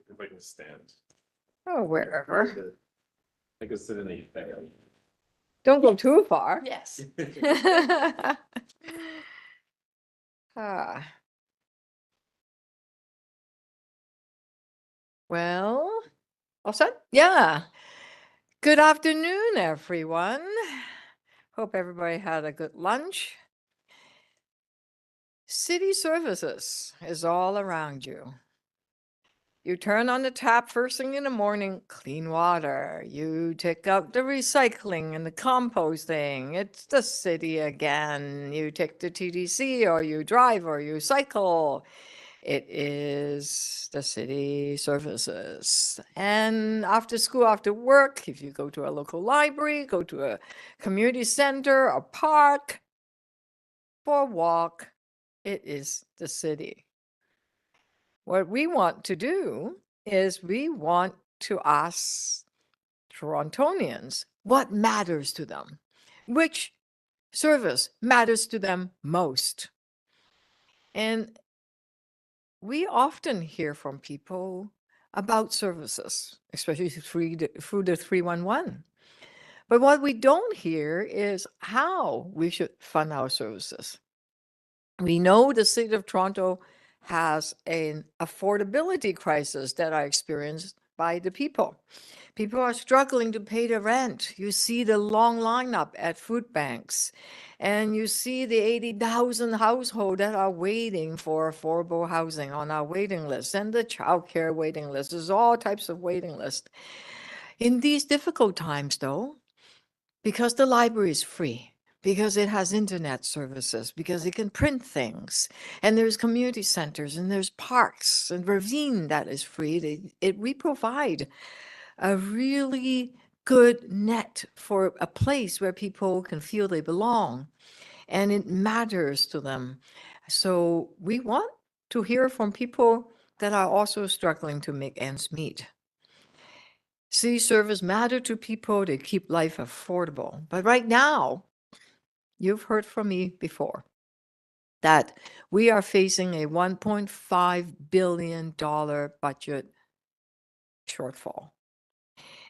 If I can stand. Oh, wherever. I can sit in the thing. Don't go too far. Yes. Ah. Well, all set? Yeah. Good afternoon, everyone. Hope everybody had a good lunch. City services is all around you. You turn on the tap first thing in the morning, clean water. You take out the recycling and the composting. It's the city again. You take the TDC or you drive or you cycle. It is the city services. And after school, after work, if you go to a local library, go to a community center, a park, for a walk, it is the city. What we want to do is we want to ask Torontonians what matters to them, which service matters to them most. And we often hear from people about services, especially through the 311. But what we don't hear is how we should fund our services. We know the city of Toronto has an affordability crisis that are experienced by the people. People are struggling to pay the rent. You see the long lineup at food banks, and you see the 80,000 households that are waiting for affordable housing on our waiting list, and the childcare waiting list. There's all types of waiting lists. In these difficult times, though, because the library is free, because it has internet services, because it can print things, and there's community centers, and there's parks, and Ravine that is free. We provide a really good net for a place where people can feel they belong, and it matters to them. So we want to hear from people that are also struggling to make ends meet. City service matter to people. They keep life affordable. But right now, you've heard from me before that we are facing a $1.5 billion budget shortfall.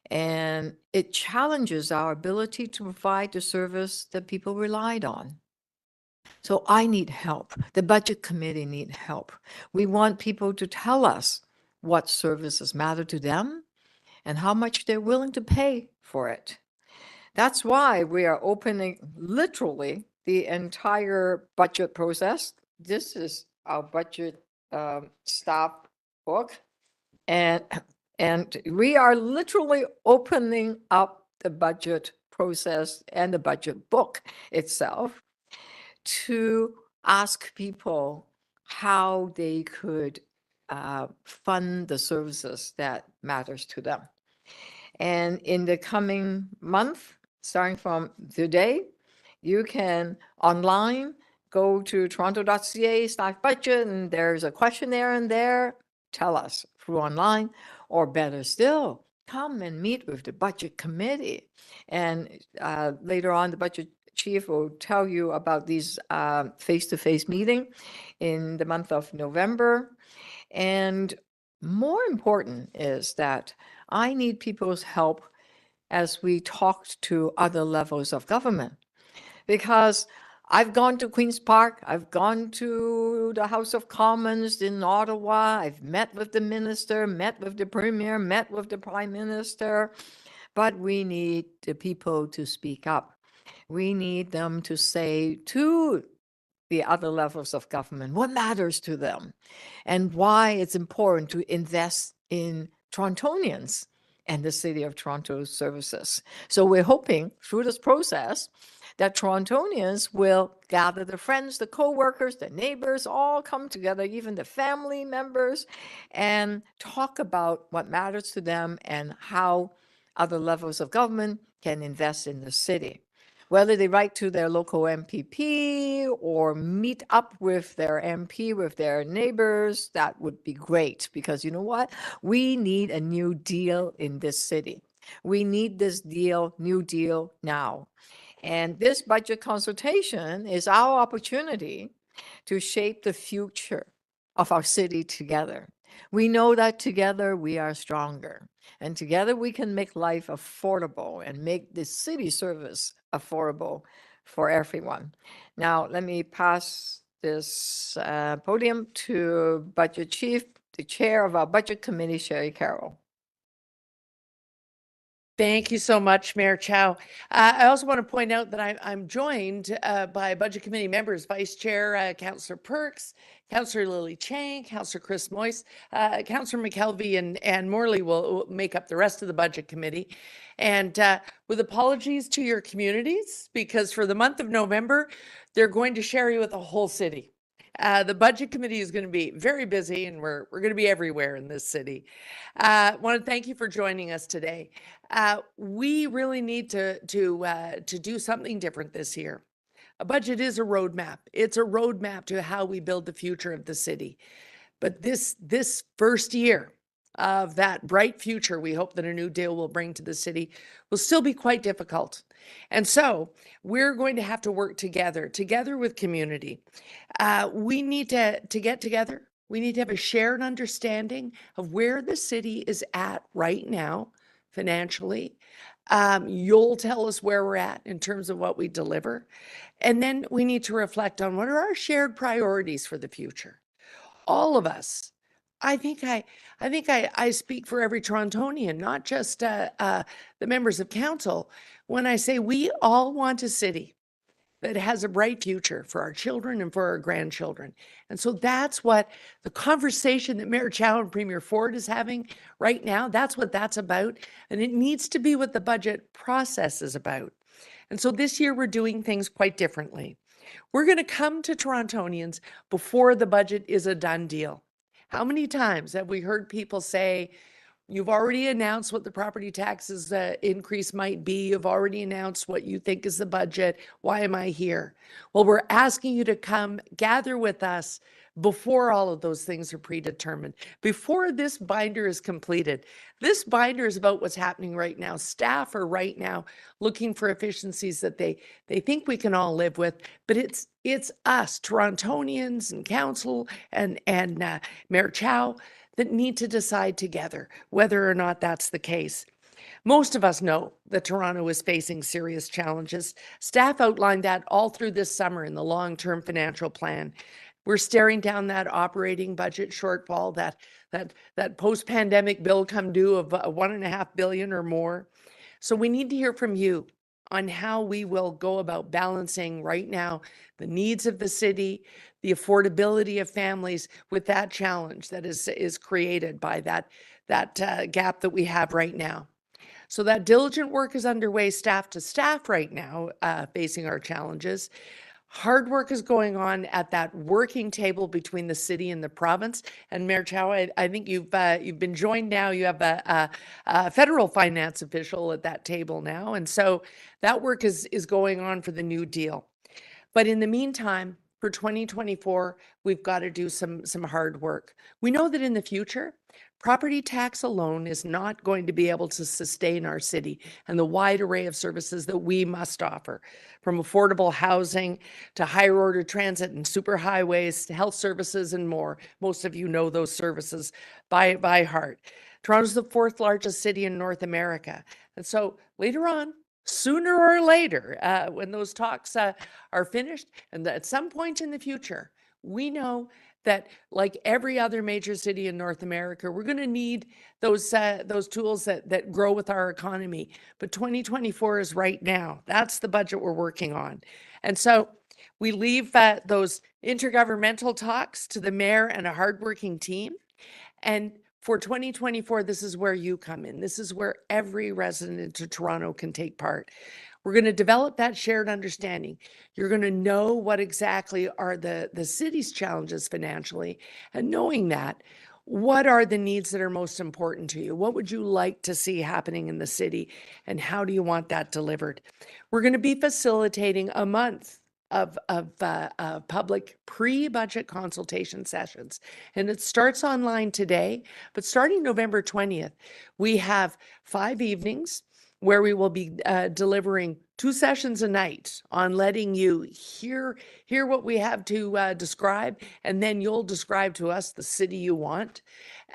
And it challenges our ability to provide the service that people relied on. So I need help. The budget committee need help. We want people to tell us what services matter to them and how much they're willing to pay for it. That's why we are opening literally the entire budget process. This is our budget staff book. And we are literally opening up the budget process and the budget book itself to ask people how they could fund the services that matters to them. And in the coming month, starting from today, you can online go to toronto.ca/budget, and there's a questionnaire in there. Tell us through online, or better still, come and meet with the budget committee. And later on, the budget chief will tell you about these face-to-face meeting in the month of November. And more important is that I need people's help as we talk to other levels of government, because I've gone to Queen's Park, I've gone to the House of Commons in Ottawa, I've met with the minister, met with the premier, met with the prime minister, but we need the people to speak up. We need them to say to the other levels of government what matters to them and why it's important to invest in Torontonians and the City of Toronto's services. So we're hoping through this process that Torontonians will gather their friends, the co-workers, the neighbors, all come together, even the family members, and talk about what matters to them and how other levels of government can invest in the city. Whether they write to their local MPP or meet up with their MP, with their neighbors, that would be great, because you know what? We need a new deal in this city. We need this new deal now. And this budget consultation is our opportunity to shape the future of our city together. We know that together we are stronger, and together we can make life affordable and make the city service affordable for everyone. Now, let me pass this podium to Budget Chief, the Chair of our Budget Committee, Shelley Carroll. Thank you so much, Mayor Chow. I also want to point out that I'm joined by Budget Committee members, Vice Chair Councillor Perks, Councillor Lily Chang, Councillor Chris Moyse, Councillor McKelvey, and Morley will make up the rest of the Budget Committee. And with apologies to your communities, because for the month of November, they're going to share you with the whole city. The Budget Committee is going to be very busy, and we're going to be everywhere in this city. Want to thank you for joining us today. We really need to do something different this year. A budget is a roadmap. It's a roadmap to how we build the future of the city. But this first year of that bright future we hope that a new deal will bring to the city will still be quite difficult. And so we're going to have to work together with community. We need to get together. We need to have a shared understanding of where the city is at right now financially. You'll tell us where we're at in terms of what we deliver. And then we need to reflect on what are our shared priorities for the future. All of us. I think I speak for every Torontonian, not just the members of council, when I say we all want a city that has a bright future for our children and for our grandchildren. And so that's what the conversation that Mayor Chow and Premier Ford is having right now, that's what that's about. And it needs to be what the budget process is about. And so this year we're doing things quite differently. We're going to come to Torontonians before the budget is a done deal. How many times have we heard people say, you've already announced what the property taxes increase might be. You've already announced what you think is the budget. Why am I here? Well, we're asking you to come gather with us before all of those things are predetermined, before this binder is completed. This binder is about what's happening right now. Staff are right now looking for efficiencies that they think we can all live with, but it's us, Torontonians and council and Mayor Chow, that need to decide together whether or not that's the case. Most of us know that Toronto is facing serious challenges. Staff outlined that all through this summer in the long-term financial plan. We're staring down that operating budget shortfall, that post-pandemic bill come due of $1.5 billion or more. So we need to hear from you on how we will go about balancing right now the needs of the city, the affordability of families with that challenge that is created by that gap that we have right now. So that diligent work is underway, staff to staff right now, facing our challenges. Hard work is going on at that working table between the city and the province. And Mayor Chow, I think you've been joined now. You have a federal finance official at that table now. And so that work is going on for the new deal. But in the meantime, for 2024, we've got to do some hard work. We know that in the future, property tax alone is not going to be able to sustain our city and the wide array of services that we must offer, from affordable housing to higher order transit and superhighways to health services and more. Most of you know those services by heart. Toronto's the 4th largest city in North America. And so later on, sooner or later, when those talks are finished, and at some point in the future, we know that like every other major city in North America, we're going to need those tools that grow with our economy. But 2024 is right now. That's the budget we're working on. And so we leave those intergovernmental talks to the mayor and a hardworking team. And For 2024, this is where you come in. This is where every resident of Toronto can take part. We're going to develop that shared understanding. You're going to know what exactly are the city's challenges financially, and knowing that, what are the needs that are most important to you? What would you like to see happening in the city, and how do you want that delivered? We're going to be facilitating a month of public pre-budget consultation sessions. And it starts online today, but starting November 20th, we have 5 evenings where we will be delivering 2 sessions a night on letting you hear what we have to describe, and then you'll describe to us the city you want.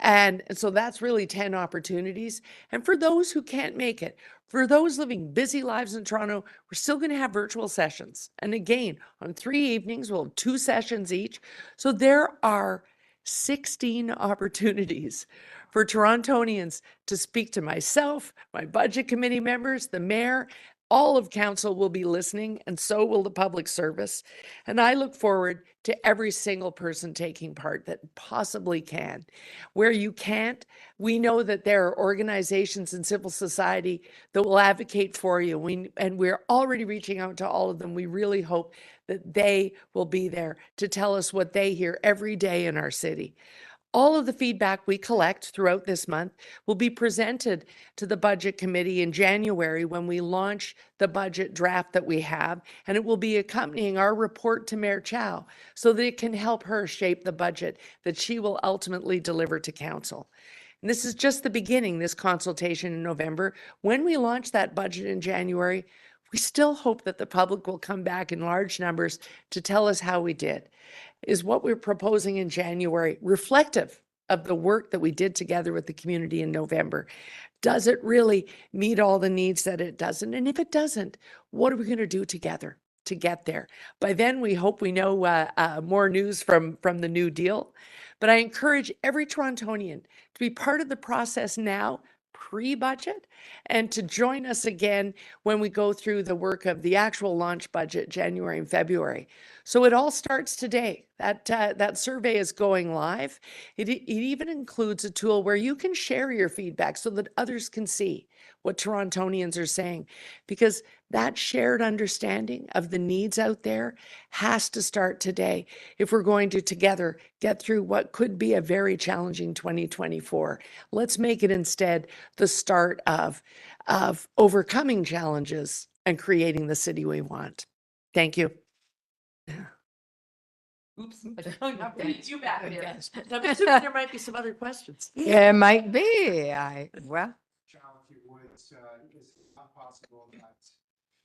And so that's really 10 opportunities. And for those who can't make it, for those living busy lives in Toronto, we're still going to have virtual sessions. And again, on 3 evenings, we'll have 2 sessions each. So there are 16 opportunities for Torontonians to speak to myself, my budget committee members, the mayor. All of council will be listening, and so will the public service. And I look forward to every single person taking part that possibly can. Where you can't, we know that there are organizations in civil society that will advocate for you. And we're already reaching out to all of them. We really hope that they will be there to tell us what they hear every day in our city. All of the feedback we collect throughout this month will be presented to the Budget Committee in January when we launch the budget draft that we have, and it will be accompanying our report to Mayor Chow so that it can help her shape the budget that she will ultimately deliver to Council. And this is just the beginning, this consultation in November. When we launch that budget in January, we still hope that the public will come back in large numbers to tell us how we did. Is what we're proposing in January reflective of the work that we did together with the community in November? Does it really meet all the needs that it doesn't? And if it doesn't, what are we going to do together to get there? By then, we hope we know more news from the New Deal. But I encourage every Torontonian to be part of the process now, pre-budget, and to join us again when we go through the work of the actual launch budget, January and February. So it all starts today. That survey is going live. It even includes a tool where you can share your feedback so that others can see what Torontonians are saying, because that shared understanding of the needs out there has to start today if we're going to together get through what could be a very challenging 2024. Let's make it instead the start of overcoming challenges and creating the city we want. Thank you. Oops, you back there. I'm assuming there might be some other questions. It might be, well, Chow, if you would, is it not possible that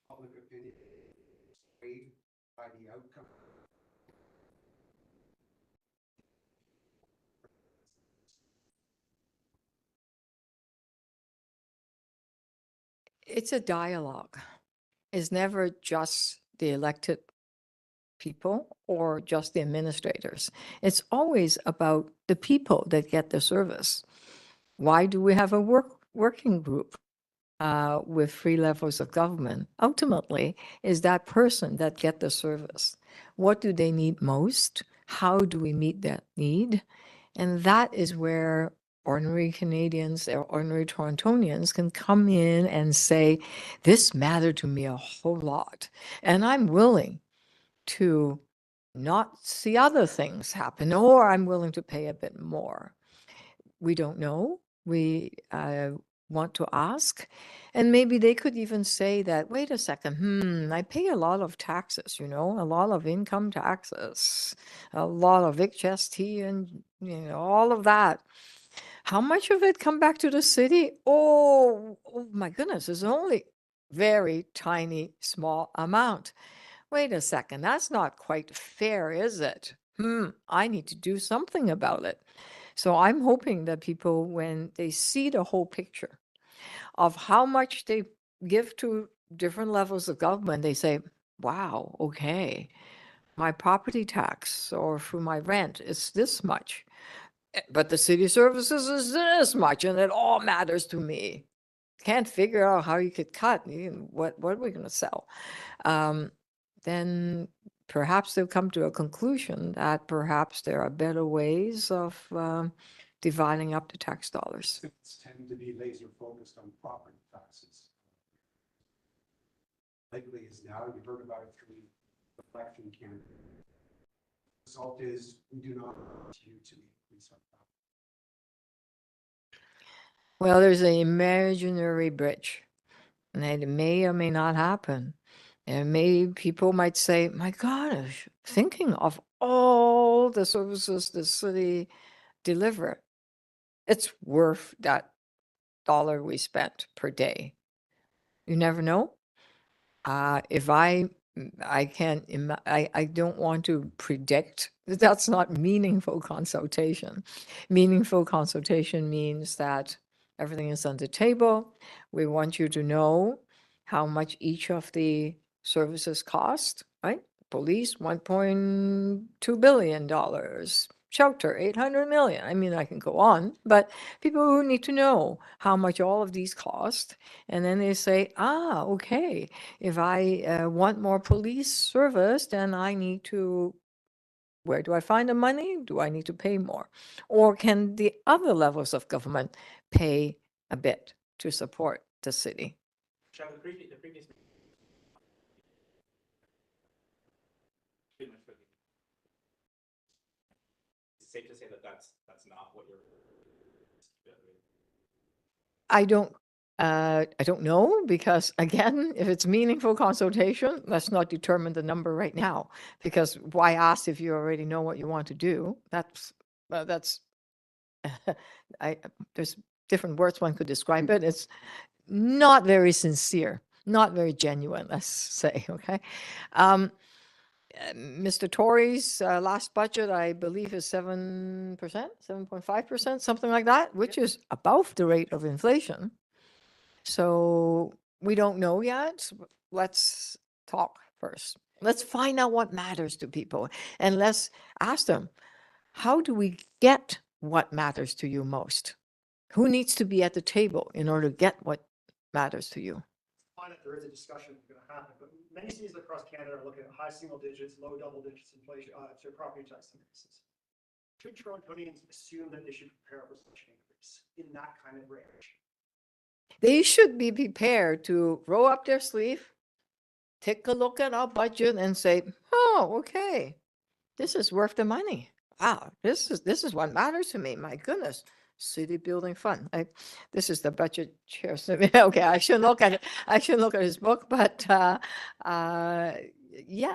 public opinion is swayed by the outcome? it's a dialogue. It's never just the elected people or just the administrators. It's always about the people that get the service. Why do we have a working group with 3 levels of government? Ultimately, is that person that get the service. What do they need most? How do we meet that need? And that is where ordinary Canadians or ordinary Torontonians can come in and say, this mattered to me a whole lot. And I'm willing to not see other things happen, or I'm willing to pay a bit more. We don't know. We want to ask. And maybe they could even say that, wait a second, I pay a lot of taxes, a lot of income taxes, a lot of HST and, all of that. How much of it come back to the city? Oh my goodness, it's only very tiny, small amount. Wait a second, that's not quite fair, is it? I need to do something about it. So I'm hoping that people, when they see the whole picture of how much they give to different levels of government, they say, wow, okay, my property tax or through my rent is this much, but the city services is this much, and it all matters to me. Can't figure out how you could cut. What are we going to sell? Then perhaps they'll come to a conclusion that perhaps there are better ways of dividing up the tax dollars. It's tend to be laser focused on property taxes. Likely is now, you heard about it through the election campaign. Result is, we do not want you to increase our property. Well, there's an imaginary bridge, and it may or may not happen. And people might say, my gosh, thinking of all the services the city deliver, it's worth that dollar we spent per day. You never know. If I can't, I don't want to predict. That's not meaningful consultation. Meaningful consultation means that everything is on the table. We want you to know how much each of the services cost, right? Police, $1.2 billion. Shelter, 800 million. I mean, I can go on, but people who need to know how much all of these cost. And then they say, okay, if I want more police service, then I need to, where do I find the money? Do I need to pay more? Or can the other levels of government pay a bit to support the city? Chow, the previous. It's safe to say that that's not what you're. I don't know, because again, if it's meaningful consultation, let's not determine the number right now, because why ask if you already know what you want to do? That's there's different words one could describe it. It's not very sincere, not very genuine, let's say, okay? Mr. Tory's last budget, I believe, is 7%, 7.5%, something like that, which is above the rate of inflation. So we don't know yet. Let's talk first. Let's find out what matters to people, and let's ask them, how do we get what matters to you most? Who needs to be at the table in order to get what matters to you? Find that there is a discussion going to happen, but many cities across Canada are looking at high single digits, low double digits inflation, so property tax increases. Should Torontonians assume that they should prepare for such an increase in that kind of range? They should be prepared to roll up their sleeve, take a look at our budget and say, oh, okay, this is worth the money. Wow, this is what matters to me. My goodness, city building fund. This is the budget chair. Okay, I shouldn't look at it. I shouldn't look at his book, but yeah,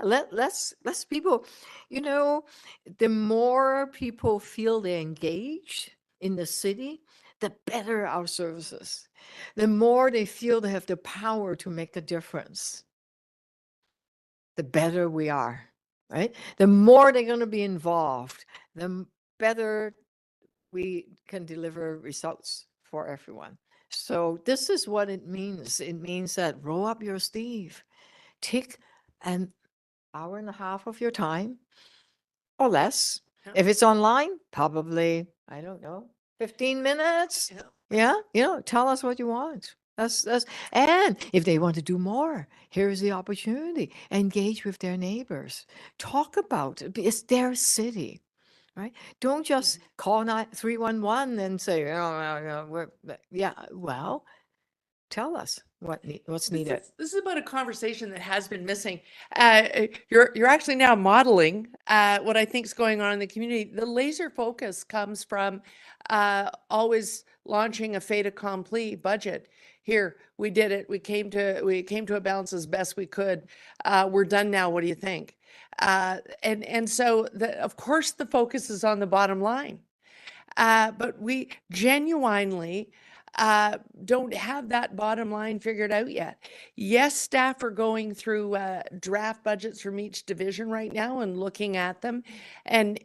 let's people, the more people feel they're engaged in the city, the better our services. The more they feel they have the power to make a difference, the better we are, right? The more they're going to be involved, the better we can deliver results for everyone. So this is what it means. It means that roll up your sleeve, take an hour and a half of your time or less. Yeah. If it's online, probably, I don't know, 15 minutes. Yeah, tell us what you want. That's and if they want to do more, here's the opportunity. Engage with their neighbors. Talk about it. It's their city, right? Don't just call 311 and say, well, tell us what's needed. This is about a conversation that has been missing. You're actually now modeling what I think is going on in the community. The laser focus comes from always launching a fait accompli budget. Here, we did it. We came to a balance as best we could. We're done now. What do you think? And so, of course, the focus is on the bottom line. But we genuinely don't have that bottom line figured out yet. Yes, staff are going through draft budgets from each division right now and looking at them, and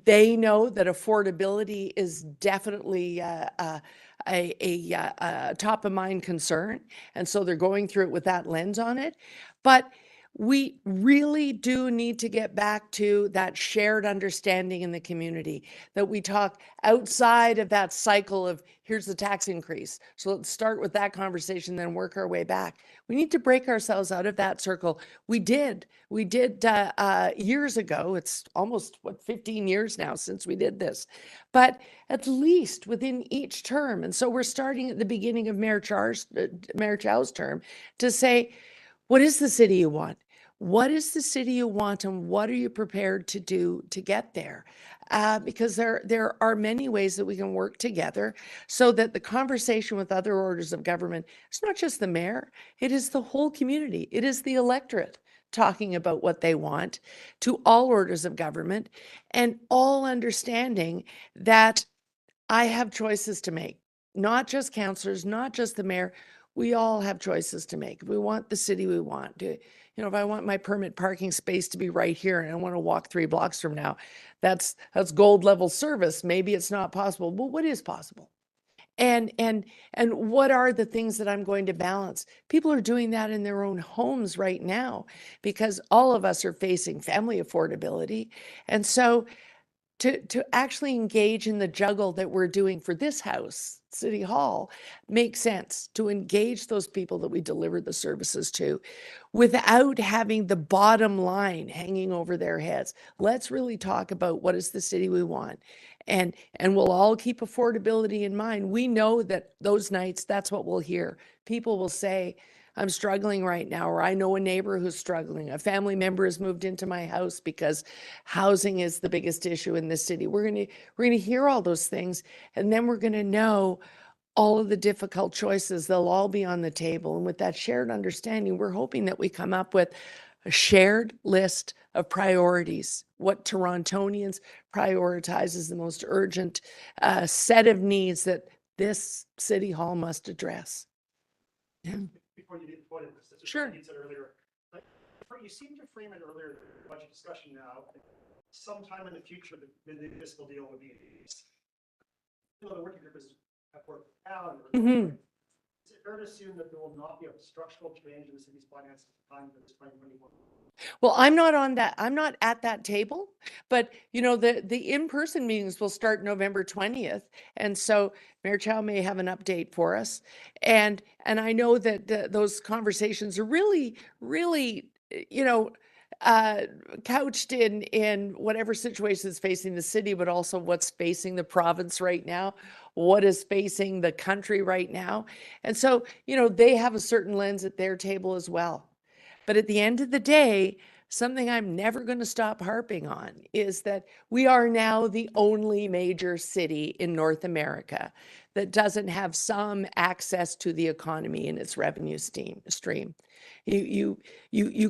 they know that affordability is definitely a top of mind concern, and so they're going through it with that lens on it. But we really do need to get back to that shared understanding in the community, that we talk outside of that cycle of here's the tax increase. So let's start with that conversation, then work our way back. We need to break ourselves out of that circle. We did years ago. It's almost 15 years now since we did this, but at least within each term. And so we're starting at the beginning of Mayor Chow's term to say, what is the city you want? What is the city you want, and what are you prepared to do to get there? Because there are many ways that we can work together so that the conversation with other orders of government, it's not just the mayor, it is the whole community. It is the electorate talking about what they want to all orders of government, and all understanding that I have choices to make, not just councillors, not just the mayor. We all have choices to make. If we want the city we want to, if I want my permit parking space to be right here and I want to walk 3 blocks from now, that's gold level service. Maybe it's not possible, but what is possible? And what are the things that I'm going to balance? People are doing that in their own homes right now because all of us are facing family affordability. And so to actually engage in the juggle that we're doing for this house, City Hall, makes sense to engage those people that we deliver the services to without having the bottom line hanging over their heads. Let's really talk about what is the city we want. And we'll all keep affordability in mind. We know that those nights, that's what we'll hear. People will say, I'm struggling right now, or I know a neighbor who's struggling. A family member has moved into my house because housing is the biggest issue in this city. We're going to hear all those things, and then we're going to know all of the difficult choices. They'll all be on the table. And with that shared understanding, we're hoping that we come up with a shared list of priorities, what Torontonians prioritize as the most urgent set of needs that this City Hall must address. Yeah. Before you put it, Sure. You said earlier, like, you seem to frame it earlier, budget discussion now, sometime in the future, the municipal deal would be, the working group is at work town. Mhm. Is it fair to assume that there will not be a structural change in the city's finances at the time for this 2021? Well, I'm not on that. I'm not at that table, but the in-person meetings will start November 20th. And so Mayor Chow may have an update for us. And I know that those conversations are really, really, couched in whatever situation is facing the city, but also what's facing the province right now, what is facing the country right now. And so, they have a certain lens at their table as well. But at the end of the day, something I'm never going to stop harping on is that we are now the only major city in North America that doesn't have some access to the economy in its revenue stream. You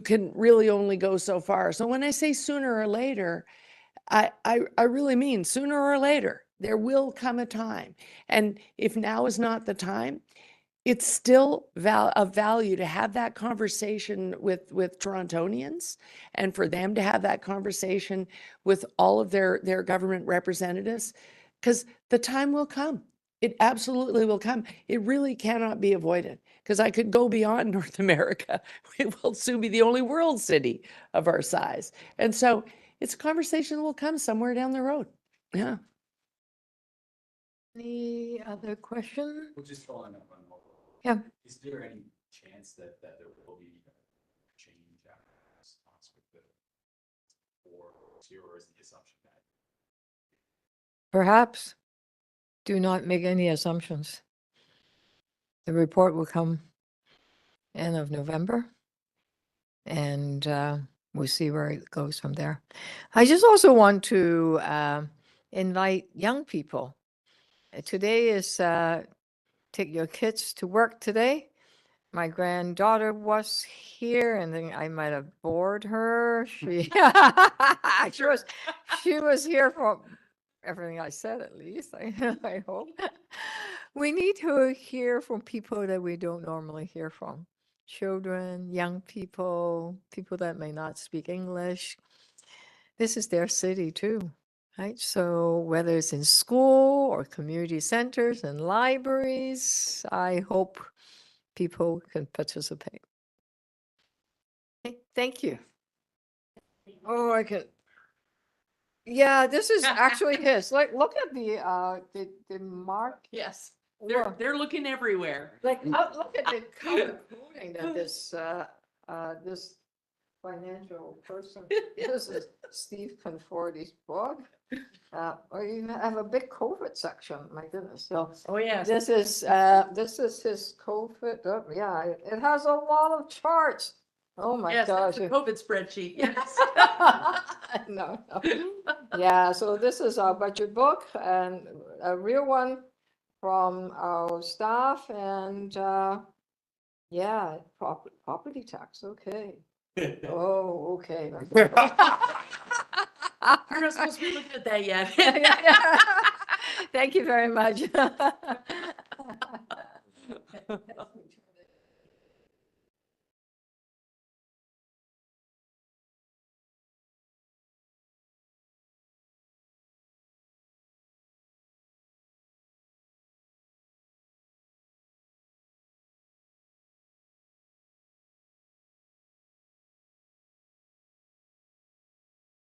can really only go so far. So when I say sooner or later, I really mean sooner or later. There will come a time. And if now is not the time, it's still of value to have that conversation with Torontonians, and for them to have that conversation with all of their government representatives, because the time will come. It absolutely will come. It really cannot be avoided, because I could go beyond North America. It will soon be the only world city of our size. And so it's a conversation that will come somewhere down the road. Yeah. Any other question? We'll just follow up on what. Yeah. Is there any chance that there will be a change after response with the, or is the assumption that? Perhaps. Do not make any assumptions. The report will come end of November, and we'll see where it goes from there. I just also want to invite young people. Today is take your kids to work today. My granddaughter was here, and then I might have bored her. She she was here for everything I said, at least. I hope. We need to hear from people that we don't normally hear from. Children, young people, people that may not speak English. This is their city too, right? So whether it's in school or community centers and libraries, I hope people can participate. Okay, Thank you. Oh, I can. Yeah, this is actually his. Like, look at the mark. Yes, Look, they're looking everywhere. like, look at the color coding that this financial person, this is Steve Conforti's book. Or you have a big COVID section, my goodness. So Oh, yes. this is his COVID, yeah, it has a lot of charts. Oh my Yes, gosh. that's a COVID spreadsheet. Yes. No, no. Yeah, so this is our budget book and a real one from our staff and, yeah, property tax, okay. Oh, okay. You're not supposed to be looking at that yet. Thank you very much.